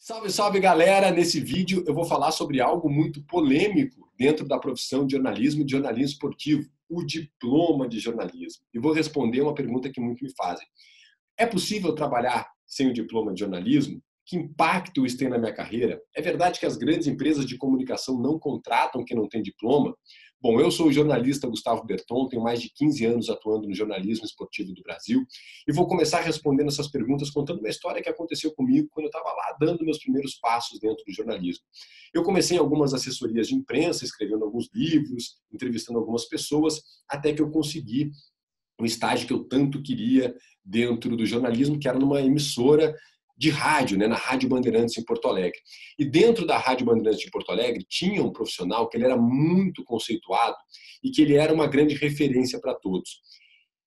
Salve, salve galera! Nesse vídeo eu vou falar sobre algo muito polêmico dentro da profissão de jornalismo e de jornalismo esportivo, o diploma de jornalismo. E vou responder uma pergunta que muito me fazem. É possível trabalhar sem o diploma de jornalismo? Que impacto isso tem na minha carreira? É verdade que as grandes empresas de comunicação não contratam quem não tem diploma? Bom, eu sou o jornalista Gustavo Berton, tenho mais de 15 anos atuando no jornalismo esportivo do Brasil e vou começar respondendo essas perguntas contando uma história que aconteceu comigo quando eu estava lá dando meus primeiros passos dentro do jornalismo. Eu comecei em algumas assessorias de imprensa, escrevendo alguns livros, entrevistando algumas pessoas, até que eu consegui um estágio que eu tanto queria dentro do jornalismo, que era numa emissora de rádio, né, na Rádio Bandeirantes em Porto Alegre. E dentro da Rádio Bandeirantes de Porto Alegre tinha um profissional que ele era muito conceituado e que ele era uma grande referência para todos.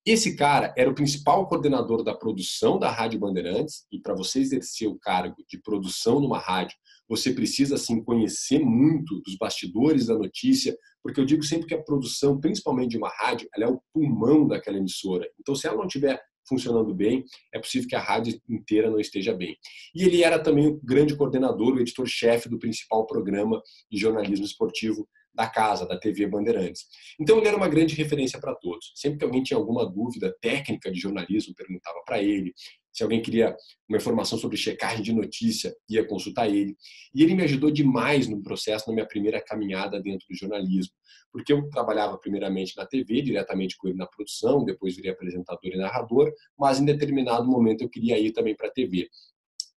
Esse cara era o principal coordenador da produção da Rádio Bandeirantes, e para você exercer o cargo de produção numa rádio, você precisa assim conhecer muito dos bastidores da notícia, porque eu digo sempre que a produção, principalmente de uma rádio, ela é o pulmão daquela emissora. Então, se ela não estiver funcionando bem, é possível que a rádio inteira não esteja bem. E ele era também o grande coordenador, o editor-chefe do principal programa de jornalismo esportivo da casa, da TV Bandeirantes. Então ele era uma grande referência para todos. Sempre que alguém tinha alguma dúvida técnica de jornalismo, perguntava para ele. Se alguém queria uma informação sobre checagem de notícia, ia consultar ele. E ele me ajudou demais no processo, na minha primeira caminhada dentro do jornalismo. Porque eu trabalhava primeiramente na TV, diretamente com ele na produção, depois virei apresentador e narrador, mas em determinado momento eu queria ir também para a TV.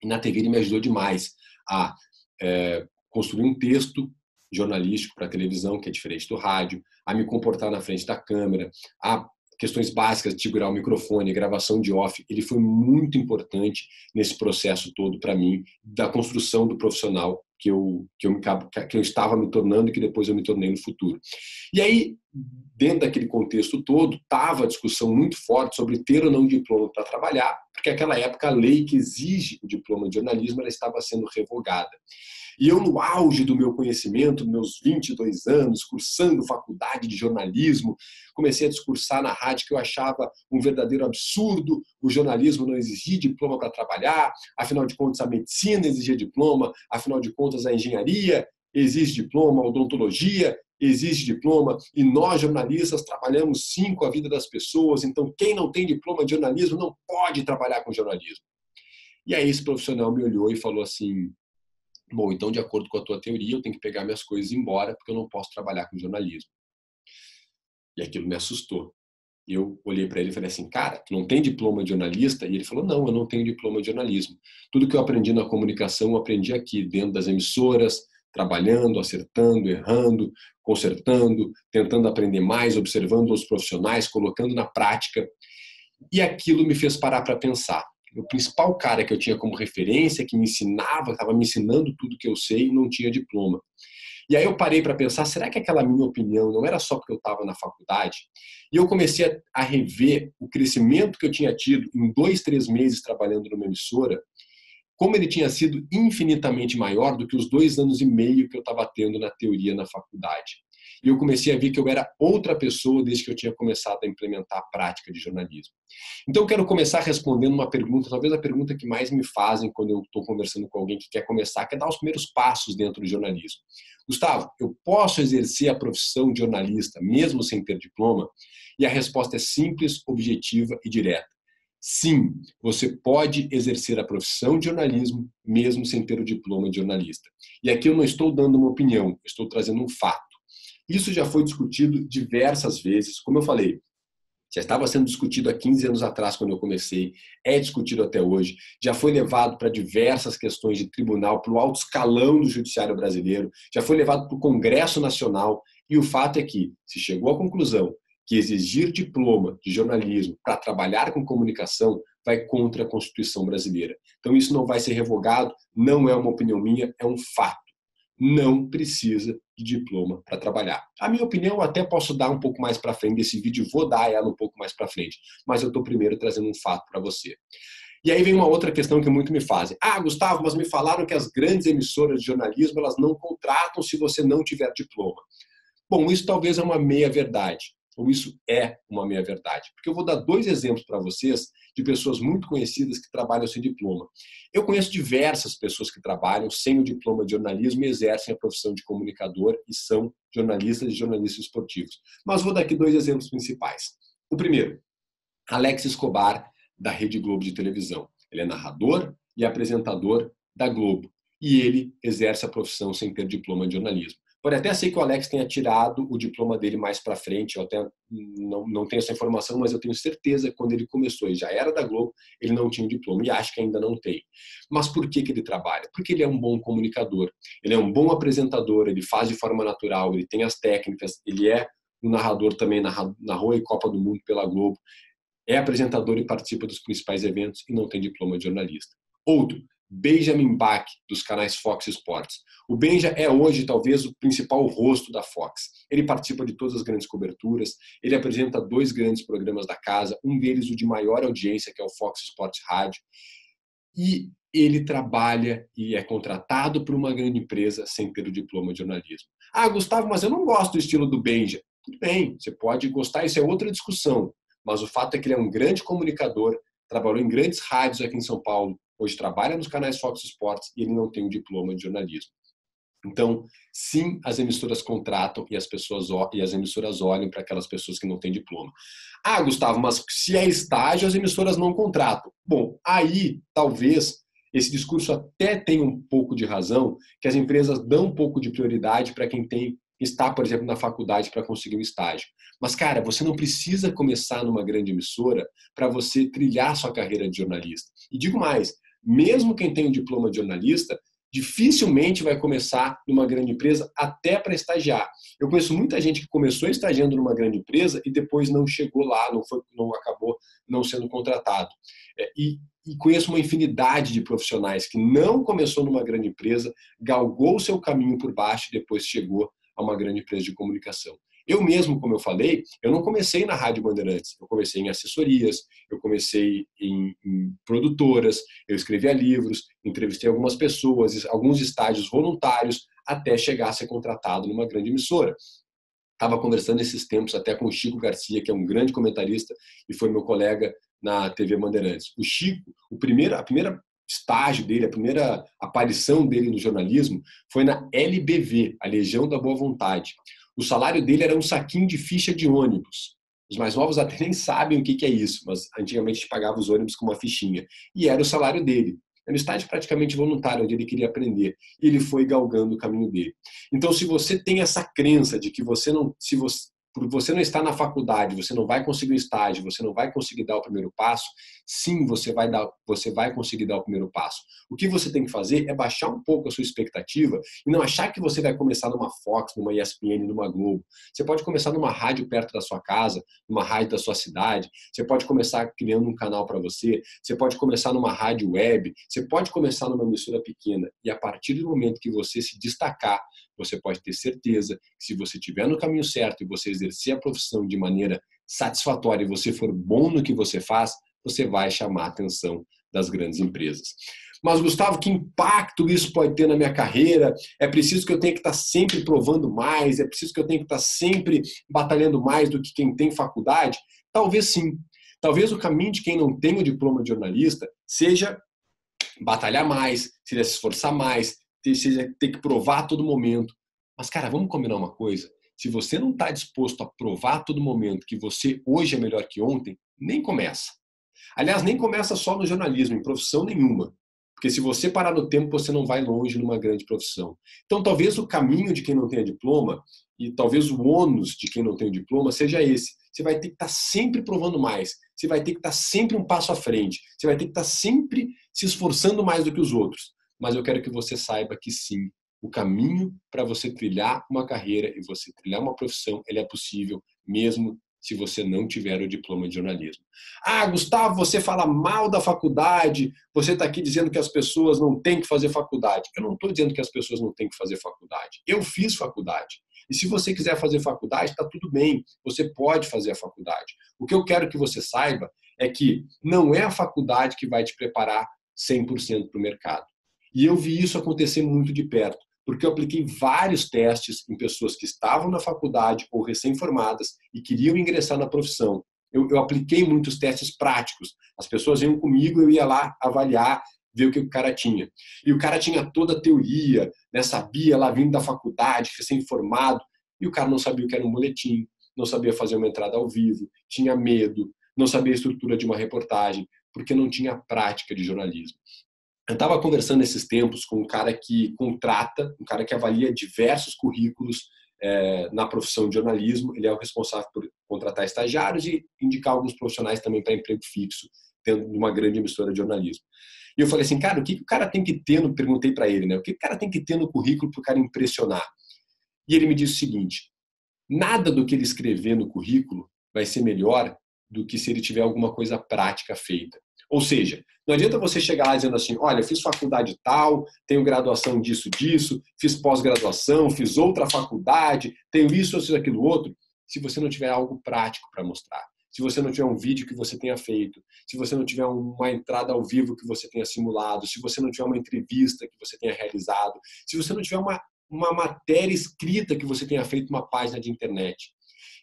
E na TV ele me ajudou demais a construir um texto jornalístico para a televisão, que é diferente do rádio, a me comportar na frente da câmera, a questões básicas de segurar o microfone, gravação de off. Ele foi muito importante nesse processo todo para mim, da construção do profissional que eu estava me tornando e que depois eu me tornei no futuro. E aí, dentro daquele contexto todo, estava a discussão muito forte sobre ter ou não diploma para trabalhar, porque naquela época a lei que exige o diploma de jornalismo ela estava sendo revogada. E eu, no auge do meu conhecimento, meus 22 anos, cursando faculdade de jornalismo, comecei a discursar na rádio que eu achava um verdadeiro absurdo o jornalismo não exigir diploma para trabalhar, afinal de contas a medicina exigia diploma, afinal de contas a engenharia exige diploma, a odontologia exige diploma, e nós jornalistas trabalhamos sim com a vida das pessoas, então quem não tem diploma de jornalismo não pode trabalhar com jornalismo. E aí esse profissional me olhou e falou assim: bom, então, de acordo com a tua teoria, eu tenho que pegar minhas coisas e ir embora, porque eu não posso trabalhar com jornalismo. E aquilo me assustou. Eu olhei para ele e falei assim: cara, tu não tem diploma de jornalista? E ele falou: não, eu não tenho diploma de jornalismo. Tudo que eu aprendi na comunicação, eu aprendi aqui, dentro das emissoras, trabalhando, acertando, errando, consertando, tentando aprender mais, observando os profissionais, colocando na prática. E aquilo me fez parar para pensar. O principal cara que eu tinha como referência, que me ensinava, estava me ensinando tudo que eu sei, não tinha diploma. E aí eu parei para pensar, será que aquela minha opinião não era só porque eu estava na faculdade? E eu comecei a rever o crescimento que eu tinha tido em 2, 3 meses trabalhando numa emissora, como ele tinha sido infinitamente maior do que os 2 anos e meio que eu estava tendo na teoria na faculdade. E eu comecei a ver que eu era outra pessoa desde que eu tinha começado a implementar a prática de jornalismo. Então eu quero começar respondendo uma pergunta, talvez a pergunta que mais me fazem quando eu estou conversando com alguém que quer começar, que é dar os primeiros passos dentro do jornalismo. Gustavo, eu posso exercer a profissão de jornalista mesmo sem ter diploma? E a resposta é simples, objetiva e direta. Sim, você pode exercer a profissão de jornalismo mesmo sem ter o diploma de jornalista. E aqui eu não estou dando uma opinião, estou trazendo um fato. Isso já foi discutido diversas vezes, como eu falei, já estava sendo discutido há 15 anos atrás, quando eu comecei, é discutido até hoje, já foi levado para diversas questões de tribunal, para o alto escalão do judiciário brasileiro, já foi levado para o Congresso Nacional, e o fato é que, se chegou à conclusão que exigir diploma de jornalismo para trabalhar com comunicação vai contra a Constituição brasileira. Então isso não vai ser revogado, não é uma opinião minha, é um fato. Não precisa de diploma para trabalhar. A minha opinião eu até posso dar um pouco mais para frente desse vídeo, vou dar ela um pouco mais para frente, mas eu estou primeiro trazendo um fato para você. E aí vem uma outra questão que muito me fazem. Ah, Gustavo, mas me falaram que as grandes emissoras de jornalismo elas não contratam se você não tiver diploma. Bom, isso talvez é uma meia-verdade. ou isso é uma meia-verdade? Porque eu vou dar 2 exemplos para vocês de pessoas muito conhecidas que trabalham sem diploma. Eu conheço diversas pessoas que trabalham sem o diploma de jornalismo e exercem a profissão de comunicador e são jornalistas e jornalistas esportivos. Mas vou dar aqui 2 exemplos principais. O primeiro, Alex Escobar, da Rede Globo de televisão. Ele é narrador e apresentador da Globo. E ele exerce a profissão sem ter diploma de jornalismo. Pode até ser que o Alex tenha tirado o diploma dele mais para frente, eu até não tenho essa informação, mas eu tenho certeza que quando ele começou e já era da Globo, ele não tinha o diploma e acho que ainda não tem. Mas por que ele trabalha? Porque ele é um bom comunicador, ele é um bom apresentador, ele faz de forma natural, ele tem as técnicas, ele é um narrador também, narrou a Copa do Mundo pela Globo, é apresentador e participa dos principais eventos e não tem diploma de jornalista. Outro, Benjamin Bach, dos canais Fox Sports. O Benja é hoje talvez o principal rosto da Fox. Ele participa de todas as grandes coberturas, ele apresenta 2 grandes programas da casa, um deles o de maior audiência, que é o Fox Sports Rádio, e ele trabalha e é contratado por uma grande empresa sem ter o diploma de jornalismo. Ah, Gustavo, mas eu não gosto do estilo do Benja. Tudo bem, você pode gostar, isso é outra discussão, mas o fato é que ele é um grande comunicador, trabalhou em grandes rádios aqui em São Paulo, hoje trabalha nos canais Fox Sports e ele não tem um diploma de jornalismo. Então, sim, as emissoras contratam e as emissoras olham para aquelas pessoas que não têm diploma. Ah, Gustavo, mas se é estágio, as emissoras não contratam. Bom, aí talvez esse discurso até tenha um pouco de razão, que as empresas dão um pouco de prioridade para quem está, por exemplo, na faculdade para conseguir um estágio. Mas, cara, você não precisa começar numa grande emissora para você trilhar sua carreira de jornalista. E digo mais, mesmo quem tem um diploma de jornalista, dificilmente vai começar numa grande empresa até para estagiar. Eu conheço muita gente que começou estagiando numa grande empresa e depois não chegou lá, não acabou não sendo contratado. E conheço uma infinidade de profissionais que não começou numa grande empresa, galgou o seu caminho por baixo e depois chegou a uma grande empresa de comunicação. Eu mesmo, como eu falei, eu não comecei na Rádio Bandeirantes, eu comecei em assessorias, eu comecei em produtoras, eu escrevia livros, entrevistei algumas pessoas, alguns estágios voluntários, até chegar a ser contratado numa grande emissora. Estava conversando esses tempos até com o Chico Garcia, que é um grande comentarista e foi meu colega na TV Bandeirantes. O Chico, a primeira estágio dele, a primeira aparição dele no jornalismo foi na LBV, a Legião da Boa Vontade. O salário dele era um saquinho de ficha de ônibus. Os mais novos até nem sabem o que é isso, mas antigamente a gente pagava os ônibus com uma fichinha. E era o salário dele. Era um estágio praticamente voluntário, onde ele queria aprender. E ele foi galgando o caminho dele. Então, se você tem essa crença de que por você não estar na faculdade, você não vai conseguir um estágio, você não vai conseguir dar o primeiro passo, sim, você vai conseguir dar o primeiro passo. O que você tem que fazer é baixar um pouco a sua expectativa e não achar que você vai começar numa Fox, numa ESPN, numa Globo. Você pode começar numa rádio perto da sua casa, numa rádio da sua cidade, você pode começar criando um canal para você pode começar numa rádio web, você pode começar numa emissora pequena e a partir do momento que você se destacar, você pode ter certeza que se você estiver no caminho certo e você exercer a profissão de maneira satisfatória e você for bom no que você faz, você vai chamar a atenção das grandes empresas. Mas, Gustavo, que impacto isso pode ter na minha carreira? É preciso que eu tenha que estar sempre provando mais? É preciso que eu tenha que estar sempre batalhando mais do que quem tem faculdade? Talvez sim. Talvez o caminho de quem não tem o diploma de jornalista seja batalhar mais, seja se esforçar mais, seja ter que provar a todo momento. Mas, cara, vamos combinar uma coisa? Se você não está disposto a provar a todo momento que você hoje é melhor que ontem, nem começa. Aliás, nem começa só no jornalismo, em profissão nenhuma. Porque se você parar no tempo, você não vai longe numa grande profissão. Então, talvez o caminho de quem não tem diploma e talvez o ônus de quem não tem diploma seja esse. Você vai ter que estar sempre provando mais. Você vai ter que estar sempre um passo à frente. Você vai ter que estar sempre se esforçando mais do que os outros. Mas eu quero que você saiba que sim, o caminho para você trilhar uma carreira e você trilhar uma profissão, ele é possível mesmo se você não tiver o diploma de jornalismo. Ah, Gustavo, você fala mal da faculdade, você está aqui dizendo que as pessoas não têm que fazer faculdade. Eu não estou dizendo que as pessoas não têm que fazer faculdade. Eu fiz faculdade. E se você quiser fazer faculdade, está tudo bem, você pode fazer a faculdade. O que eu quero que você saiba é que não é a faculdade que vai te preparar 100% para o mercado. E eu vi isso acontecer muito de perto. Porque eu apliquei vários testes em pessoas que estavam na faculdade ou recém-formadas e queriam ingressar na profissão. Eu apliquei muitos testes práticos. As pessoas iam comigo, eu ia lá avaliar, ver o que o cara tinha. E o cara tinha toda a teoria, né, sabia lá vindo da faculdade, recém-formado, e o cara não sabia o que era um boletim, não sabia fazer uma entrada ao vivo, tinha medo, não sabia a estrutura de uma reportagem, porque não tinha prática de jornalismo. Eu estava conversando nesses tempos com um cara que contrata, um cara que avalia diversos currículos na profissão de jornalismo. Ele é o responsável por contratar estagiários e indicar alguns profissionais também para emprego fixo dentro de uma grande emissora de jornalismo. E eu falei assim, cara, o que o cara tem que ter, perguntei para ele, né? O que o cara tem que ter no currículo para o cara impressionar? E ele me disse o seguinte, nada do que ele escrever no currículo vai ser melhor do que se ele tiver alguma coisa prática feita. Ou seja, não adianta você chegar lá dizendo assim, olha, eu fiz faculdade tal, tenho graduação disso, fiz pós-graduação, fiz outra faculdade, tenho isso, ou aquilo outro, se você não tiver algo prático para mostrar. Se você não tiver um vídeo que você tenha feito, se você não tiver uma entrada ao vivo que você tenha simulado, se você não tiver uma entrevista que você tenha realizado, se você não tiver uma matéria escrita que você tenha feito uma página de internet.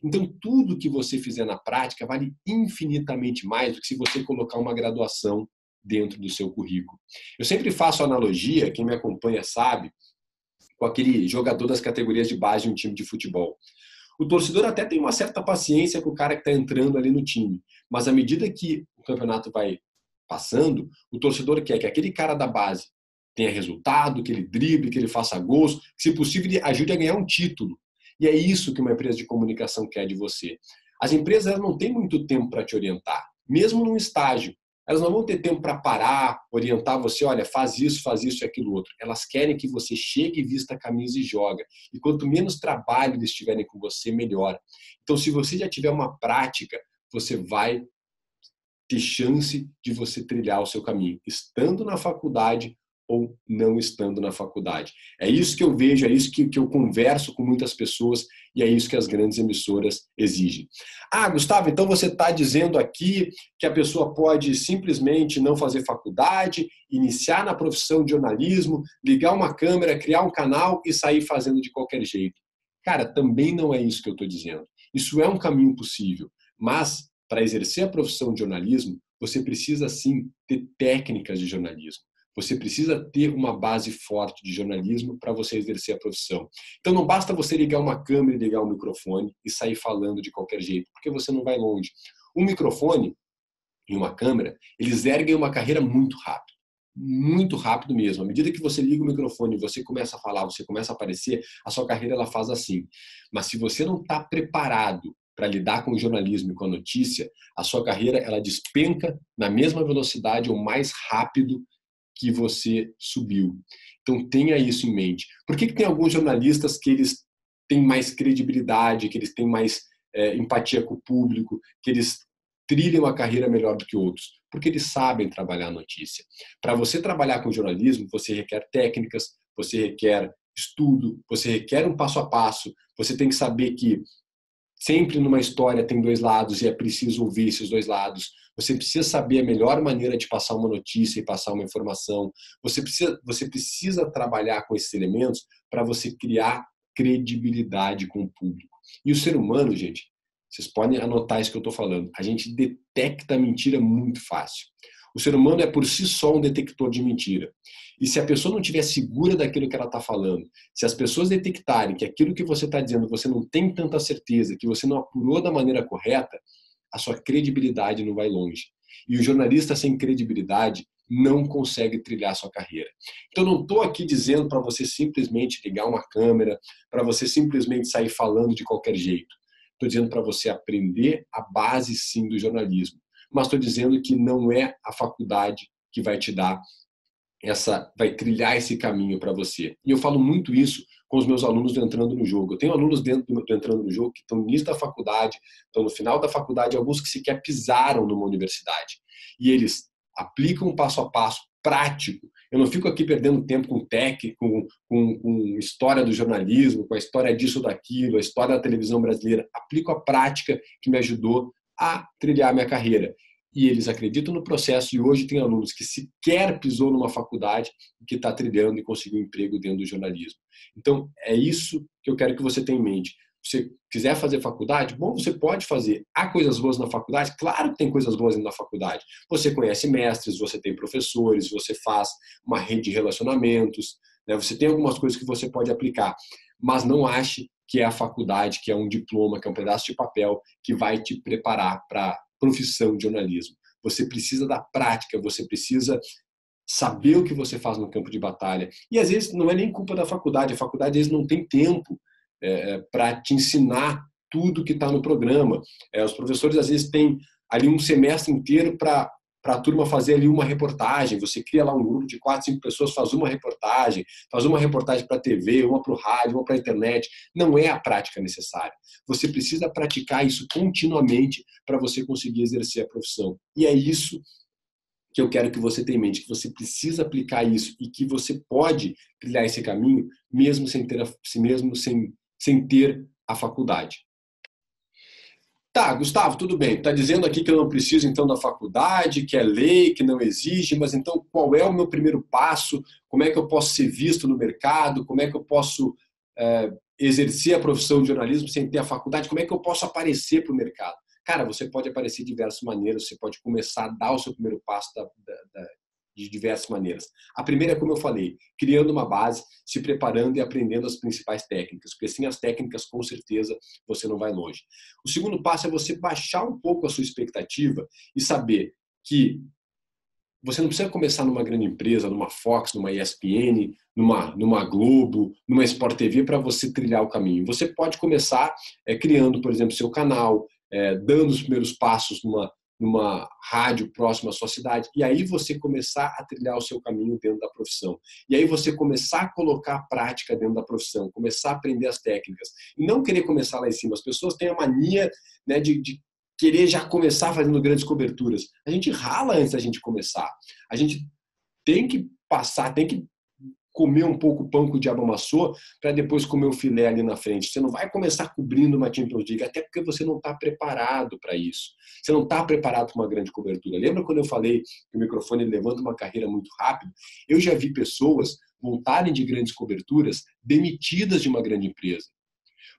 Então, tudo que você fizer na prática vale infinitamente mais do que se você colocar uma graduação dentro do seu currículo. Eu sempre faço analogia, quem me acompanha sabe, com aquele jogador das categorias de base de um time de futebol. O torcedor até tem uma certa paciência com o cara que está entrando ali no time, mas à medida que o campeonato vai passando, o torcedor quer que aquele cara da base tenha resultado, que ele drible, que ele faça gols, que, se possível, ele ajude a ganhar um título. E é isso que uma empresa de comunicação quer de você. As empresas elas não têm muito tempo para te orientar, mesmo num estágio. Elas não vão ter tempo para parar, orientar você, olha, faz isso e aquilo outro. Elas querem que você chegue, vista a camisa e joga. E quanto menos trabalho eles tiverem com você, melhor. Então, se você já tiver uma prática, você vai ter chance de você trilhar o seu caminho, estando na faculdade ou não estando na faculdade. É isso que eu vejo, é isso que eu converso com muitas pessoas e é isso que as grandes emissoras exigem. Ah, Gustavo, então você está dizendo aqui que a pessoa pode simplesmente não fazer faculdade, iniciar na profissão de jornalismo, ligar uma câmera, criar um canal e sair fazendo de qualquer jeito. Cara, também não é isso que eu estou dizendo. Isso é um caminho possível, mas para exercer a profissão de jornalismo, você precisa sim ter técnicas de jornalismo. Você precisa ter uma base forte de jornalismo para você exercer a profissão. Então não basta você ligar uma câmera e ligar um microfone e sair falando de qualquer jeito, porque você não vai longe. Um microfone e uma câmera, eles erguem uma carreira muito rápido mesmo. À medida que você liga o microfone, você começa a falar, você começa a aparecer, a sua carreira ela faz assim. Mas se você não está preparado para lidar com o jornalismo e com a notícia, a sua carreira ela despenca na mesma velocidade ou mais rápido que você subiu. Então tenha isso em mente. Por que tem alguns jornalistas que eles têm mais credibilidade, que eles têm mais empatia com o público, que eles trilham a carreira melhor do que outros? Porque eles sabem trabalhar a notícia. Para você trabalhar com jornalismo, você requer técnicas, você requer estudo, você requer um passo a passo, você tem que saber que sempre numa história tem dois lados e é preciso ouvir esses dois lados. Você precisa saber a melhor maneira de passar uma notícia e passar uma informação. Você precisa trabalhar com esses elementos para você criar credibilidade com o público. E o ser humano, gente, vocês podem anotar isso que eu estou falando, a gente detecta a mentira muito fácil. O ser humano é por si só um detector de mentira. E se a pessoa não estiver segura daquilo que ela está falando, se as pessoas detectarem que aquilo que você está dizendo você não tem tanta certeza, que você não apurou da maneira correta, a sua credibilidade não vai longe. E o jornalista sem credibilidade não consegue trilhar a sua carreira. Então não estou aqui dizendo para você simplesmente ligar uma câmera, para você simplesmente sair falando de qualquer jeito. Estou dizendo para você aprender a base sim do jornalismo. Mas estou dizendo que não é a faculdade que vai te dar vai trilhar esse caminho para você. E eu falo muito isso com os meus alunos do Entrando no Jogo. Eu tenho alunos dentro do Entrando no Jogo que estão no início da faculdade, estão no final da faculdade, alguns que sequer pisaram numa universidade. E eles aplicam um passo a passo prático. Eu não fico aqui perdendo tempo com técnico, com história do jornalismo, com a história disso ou daquilo, a história da televisão brasileira. Aplico a prática que me ajudou a trilhar a minha carreira. e eles acreditam no processo, e hoje tem alunos que sequer pisou numa faculdade e que está trilhando e conseguiu um emprego dentro do jornalismo. Então, é isso que eu quero que você tenha em mente. Se você quiser fazer faculdade, bom, você pode fazer. Há coisas boas na faculdade? Claro que tem coisas boas na faculdade. Você conhece mestres, você tem professores, você faz uma rede de relacionamentos, né? Você tem algumas coisas que você pode aplicar, mas não ache que é a faculdade, que é um diploma, que é um pedaço de papel que vai te preparar para a profissão de jornalismo. Você precisa da prática, você precisa saber o que você faz no campo de batalha. E às vezes não é nem culpa da faculdade, a faculdade às vezes não tem tempo para te ensinar tudo que está no programa. Os professores às vezes têm ali um semestre inteiro para a turma fazer ali uma reportagem. Você cria lá um grupo de 4, 5 pessoas, faz uma reportagem para a TV, uma para o rádio, uma para a internet. Não é a prática necessária. Você precisa praticar isso continuamente para você conseguir exercer a profissão. E é isso que eu quero que você tenha em mente, que você precisa aplicar isso e que você pode trilhar esse caminho mesmo sem ter a faculdade. Tá, Gustavo, tudo bem. Está dizendo aqui que eu não preciso então da faculdade, que é lei, que não exige, mas então qual é o meu primeiro passo? Como é que eu posso ser visto no mercado? Como é que eu posso exercer a profissão de jornalismo sem ter a faculdade? Como é que eu posso aparecer para o mercado? Cara, você pode aparecer de diversas maneiras, você pode começar a dar o seu primeiro passo de diversas maneiras. A primeira é, como eu falei, criando uma base, se preparando e aprendendo as principais técnicas, porque sem as técnicas, com certeza, você não vai longe. O segundo passo é você baixar um pouco a sua expectativa e saber que você não precisa começar numa grande empresa, numa Fox, numa ESPN, numa Globo, numa Sport TV para você trilhar o caminho. Você pode começar criando, por exemplo, seu canal, dando os primeiros passos numa rádio próxima à sua cidade, e aí você começar a trilhar o seu caminho dentro da profissão. E aí você começar a colocar a prática dentro da profissão, começar a aprender as técnicas. E não querer começar lá em cima. As pessoas têm a mania, né, de querer já começar fazendo grandes coberturas. A gente rala antes da gente começar. A gente tem que passar, tem que comer um pouco o pão que o diabo amassou para depois comer o filé ali na frente. Você não vai começar cobrindo uma Champions League, até porque você não está preparado para isso. Você não está preparado para uma grande cobertura. Lembra quando eu falei que o microfone levanta uma carreira muito rápido? Eu já vi pessoas voltarem de grandes coberturas demitidas de uma grande empresa,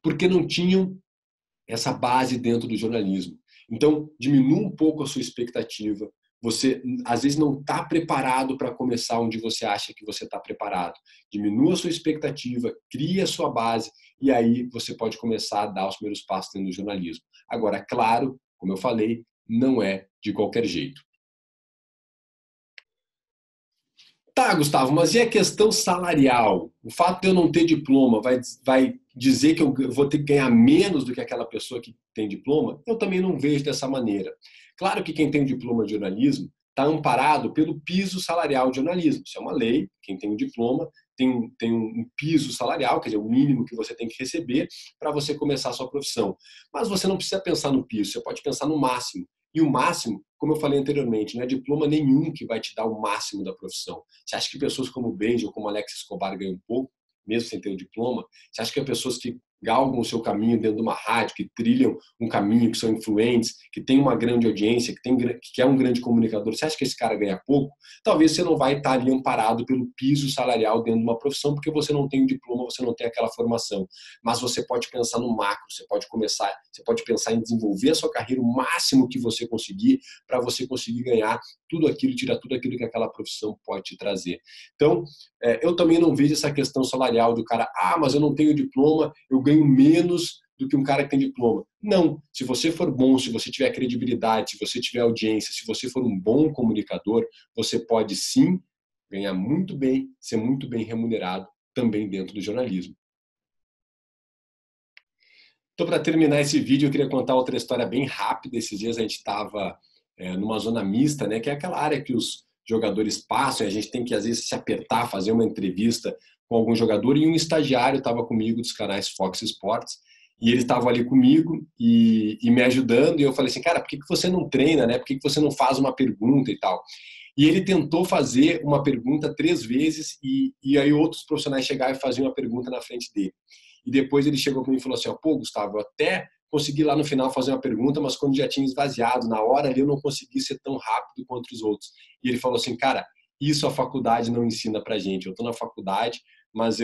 porque não tinham essa base dentro do jornalismo. Então, diminua um pouco a sua expectativa. Você, às vezes, não está preparado para começar onde você acha que você está preparado. Diminua a sua expectativa, cria a sua base e aí você pode começar a dar os primeiros passos dentro do jornalismo. Agora, claro, como eu falei, não é de qualquer jeito. Tá, Gustavo, mas e a questão salarial? O fato de eu não ter diploma vai dizer que eu vou ter que ganhar menos do que aquela pessoa que tem diploma? Eu também não vejo dessa maneira. Claro que quem tem um diploma de jornalismo está amparado pelo piso salarial de jornalismo. Isso é uma lei. Quem tem um diploma tem um piso salarial, quer dizer, o mínimo que você tem que receber para você começar a sua profissão. Mas você não precisa pensar no piso, você pode pensar no máximo. E o máximo, como eu falei anteriormente, não é diploma nenhum que vai te dar o máximo da profissão. Você acha que pessoas como o Benji ou como Alex Escobar ganham pouco, mesmo sem ter o diploma? Você acha que pessoas que galgam o seu caminho dentro de uma rádio, que trilham um caminho, que são influentes, que tem uma grande audiência, que é um grande comunicador, você acha que esse cara ganha pouco? Talvez você não vai estar ali amparado pelo piso salarial dentro de uma profissão, porque você não tem o diploma, você não tem aquela formação. Mas você pode pensar no macro, você pode pensar em desenvolver a sua carreira o máximo que você conseguir, para você conseguir ganhar tudo aquilo, tirar tudo aquilo que aquela profissão pode te trazer. Então, eu também não vejo essa questão salarial do cara, mas eu não tenho diploma, eu ganho menos do que um cara que tem diploma. Não. Se você for bom, se você tiver credibilidade, se você tiver audiência, se você for um bom comunicador, você pode sim ganhar muito bem, ser muito bem remunerado também dentro do jornalismo. Então, para terminar esse vídeo, eu queria contar outra história bem rápida. Esses dias a gente estava numa zona mista, né, que é aquela área que os jogadores passam e a gente tem que, às vezes, se apertar, fazer uma entrevista com algum jogador. E um estagiário estava comigo dos canais Fox Sports e ele estava ali comigo e me ajudando. E eu falei assim, cara, por que você não treina, né? Por que você não faz uma pergunta e tal? E ele tentou fazer uma pergunta 3 vezes e aí outros profissionais chegaram e faziam a pergunta na frente dele. E depois ele chegou para mim e falou assim, pô, Gustavo, eu até consegui lá no final fazer uma pergunta, mas quando já tinha esvaziado, na hora ali eu não consegui ser tão rápido quanto os outros. E ele falou assim, cara, isso a faculdade não ensina pra gente. Eu estou na faculdade, mas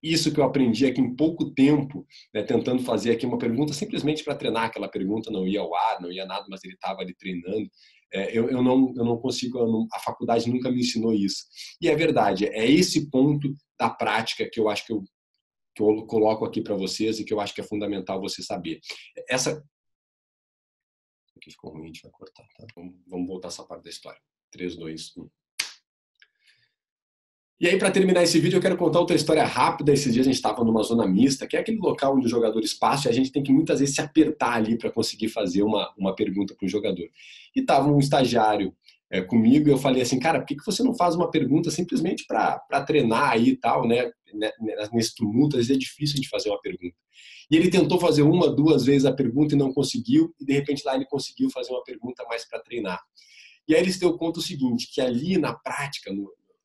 isso que eu aprendi aqui em pouco tempo, né, tentando fazer aqui uma pergunta simplesmente para treinar, aquela pergunta não ia ao ar, não ia nada, mas ele estava ali treinando. Eu não consigo, a faculdade nunca me ensinou isso. E é verdade, é esse ponto da prática que eu acho que eu coloco aqui para vocês e que eu acho que é fundamental você saber. Essa aqui ficou ruim, a gente vai cortar, tá? Vamos voltar essa parte da história. 3, 2, 1. E aí, para terminar esse vídeo, eu quero contar outra história rápida. Esses dias a gente estava numa zona mista, que é aquele local onde os jogadores passam e a gente tem que muitas vezes se apertar ali para conseguir fazer uma pergunta para um jogador. E estava um estagiário comigo e eu falei assim, cara, por que você não faz uma pergunta simplesmente para treinar aí e tal, né? Nesse tumulto, às vezes é difícil a gente fazer uma pergunta. E ele tentou fazer 1, 2 vezes a pergunta e não conseguiu, e de repente lá ele conseguiu fazer uma pergunta mais para treinar. E aí ele se deu conta o seguinte, que ali na prática,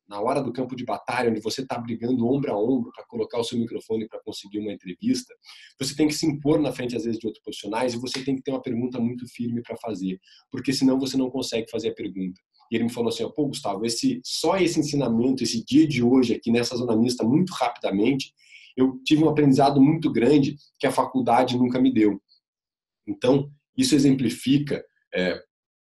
na hora do campo de batalha, onde você está brigando ombro a ombro para colocar o seu microfone para conseguir uma entrevista, você tem que se impor na frente, às vezes, de outros profissionais e você tem que ter uma pergunta muito firme para fazer, porque senão você não consegue fazer a pergunta. E ele me falou assim, pô, Gustavo, só esse ensinamento, esse dia de hoje aqui nessa zona mista, muito rapidamente, eu tive um aprendizado muito grande que a faculdade nunca me deu. Então, isso exemplifica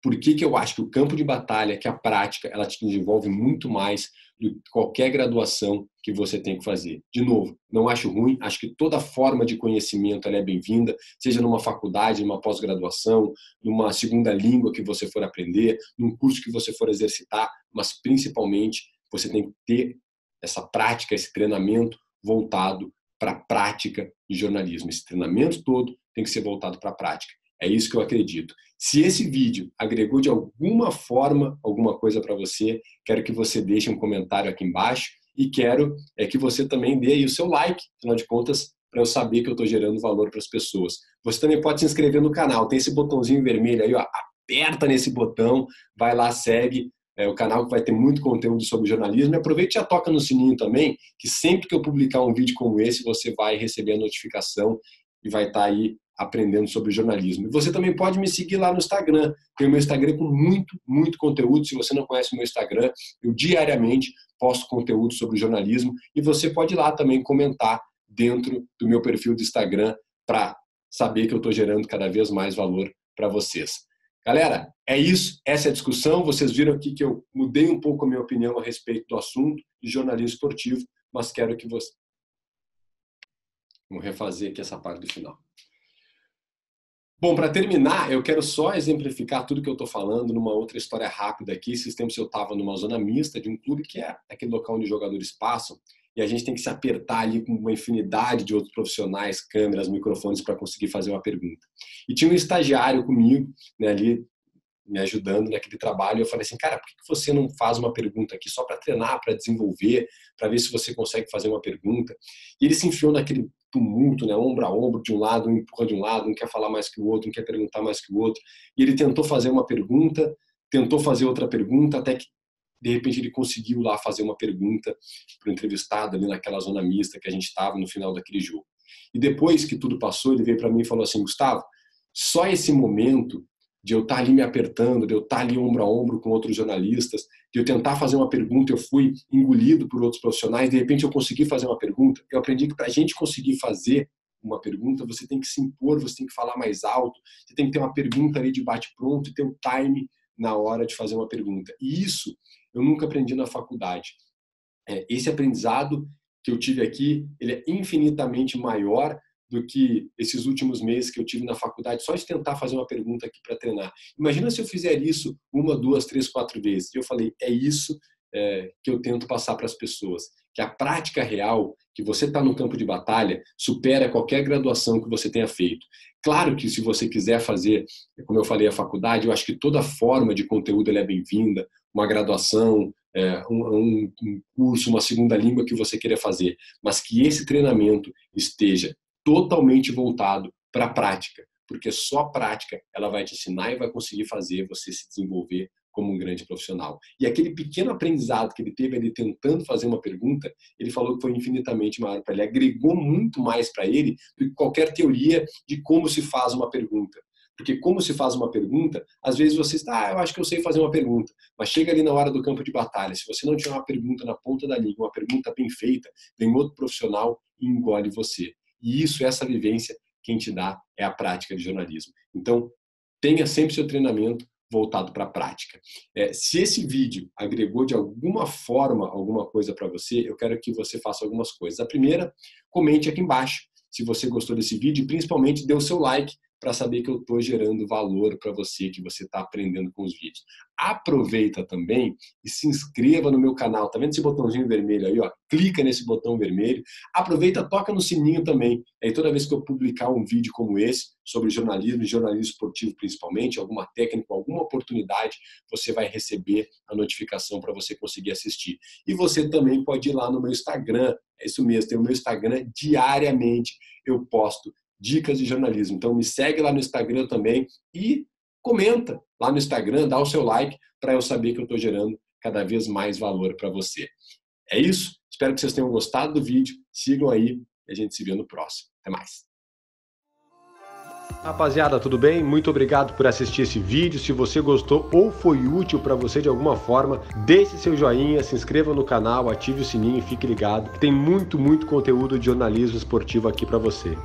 por que eu acho que o campo de batalha, que a prática, ela te desenvolve muito mais do que qualquer graduação que você tem que fazer. De novo, não acho ruim, acho que toda forma de conhecimento ela é bem-vinda, seja numa faculdade, numa pós-graduação, numa segunda língua que você for aprender, num curso que você for exercitar, mas principalmente você tem que ter essa prática, esse treinamento voltado para a prática de jornalismo. Esse treinamento todo tem que ser voltado para a prática. É isso que eu acredito. Se esse vídeo agregou de alguma forma alguma coisa para você, quero que você deixe um comentário aqui embaixo e quero que você também dê aí o seu like, afinal de contas, para eu saber que eu estou gerando valor para as pessoas. Você também pode se inscrever no canal, tem esse botãozinho vermelho aí, ó, aperta nesse botão, vai lá, segue o canal que vai ter muito conteúdo sobre jornalismo e aproveite e já toca no sininho também, que sempre que eu publicar um vídeo como esse, você vai receber a notificação e vai estar aí aprendendo sobre jornalismo. E você também pode me seguir lá no Instagram. Tem o meu Instagram com muito conteúdo. Se você não conhece o meu Instagram, eu diariamente posto conteúdo sobre jornalismo e você pode ir lá também comentar dentro do meu perfil do Instagram para saber que eu estou gerando cada vez mais valor para vocês. Galera, é isso. Essa é a discussão. Vocês viram aqui que eu mudei um pouco a minha opinião a respeito do assunto de jornalismo esportivo, mas quero que você... Vamos refazer aqui essa parte do final. Bom, para terminar, eu quero só exemplificar tudo que eu estou falando numa outra história rápida aqui. Esses tempos eu estava numa zona mista de um clube que é aquele local onde os jogadores passam e a gente tem que se apertar ali com uma infinidade de outros profissionais, câmeras, microfones para conseguir fazer uma pergunta. E tinha um estagiário comigo, né, ali me ajudando naquele trabalho. Eu falei assim, cara, por que você não faz uma pergunta aqui só para treinar, para desenvolver, para ver se você consegue fazer uma pergunta? E ele se enfiou naquele tumulto, né, ombro a ombro, de um lado, um empurra de um lado, um quer falar mais que o outro, um quer perguntar mais que o outro. E ele tentou fazer uma pergunta, tentou fazer outra pergunta, até que de repente ele conseguiu lá fazer uma pergunta para o entrevistado ali naquela zona mista que a gente estava no final daquele jogo. E depois que tudo passou, ele veio para mim e falou assim, Gustavo, só esse momento de eu estar ali me apertando, de eu estar ali ombro a ombro com outros jornalistas, de eu tentar fazer uma pergunta, eu fui engolido por outros profissionais, de repente eu consegui fazer uma pergunta. Eu aprendi que para a gente conseguir fazer uma pergunta, você tem que se impor, você tem que falar mais alto, você tem que ter uma pergunta ali de bate-pronto e ter o time na hora de fazer uma pergunta. E isso eu nunca aprendi na faculdade. Esse aprendizado que eu tive aqui, ele é infinitamente maior do que esses últimos meses que eu tive na faculdade, só de tentar fazer uma pergunta aqui para treinar. Imagina se eu fizer isso 1, 2, 3, 4 vezes. E eu falei, é isso que eu tento passar para as pessoas, que a prática real, que você está no campo de batalha, supera qualquer graduação que você tenha feito. Claro que se você quiser fazer, como eu falei, a faculdade, eu acho que toda forma de conteúdo ela é bem-vinda, uma graduação, um curso, uma segunda língua que você queira fazer, mas que esse treinamento esteja totalmente voltado para a prática, porque só a prática ela vai te ensinar e vai conseguir fazer você se desenvolver como um grande profissional. E aquele pequeno aprendizado que ele teve ali tentando fazer uma pergunta, ele falou que foi infinitamente maior para ele, agregou muito mais para ele do que qualquer teoria de como se faz uma pergunta. Porque como se faz uma pergunta, às vezes você está, eu acho que eu sei fazer uma pergunta, mas chega ali na hora do campo de batalha, se você não tiver uma pergunta na ponta da língua, uma pergunta bem feita, vem outro profissional e engole você. E isso, essa vivência, quem te dá é a prática de jornalismo. Então, tenha sempre seu treinamento voltado para a prática. Se esse vídeo agregou de alguma forma alguma coisa para você, eu quero que você faça algumas coisas. A primeira, comente aqui embaixo se você gostou desse vídeo e principalmente dê o seu like para saber que eu estou gerando valor para você, que você está aprendendo com os vídeos. Aproveita também e se inscreva no meu canal. Tá vendo esse botãozinho vermelho aí? Ó? Clica nesse botão vermelho. Aproveita, toca no sininho também. Aí toda vez que eu publicar um vídeo como esse, sobre jornalismo e jornalismo esportivo principalmente, alguma técnica, alguma oportunidade, você vai receber a notificação para você conseguir assistir. E você também pode ir lá no meu Instagram. É isso mesmo, tem o meu Instagram diariamente. Eu posto dicas de jornalismo. Então me segue lá no Instagram também e comenta lá no Instagram, dá o seu like para eu saber que eu estou gerando cada vez mais valor para você. É isso, espero que vocês tenham gostado do vídeo, sigam aí e a gente se vê no próximo. Até mais. Rapaziada, tudo bem? Muito obrigado por assistir esse vídeo. Se você gostou ou foi útil para você de alguma forma, deixe seu joinha, se inscreva no canal, ative o sininho e fique ligado. Tem muito conteúdo de jornalismo esportivo aqui para você.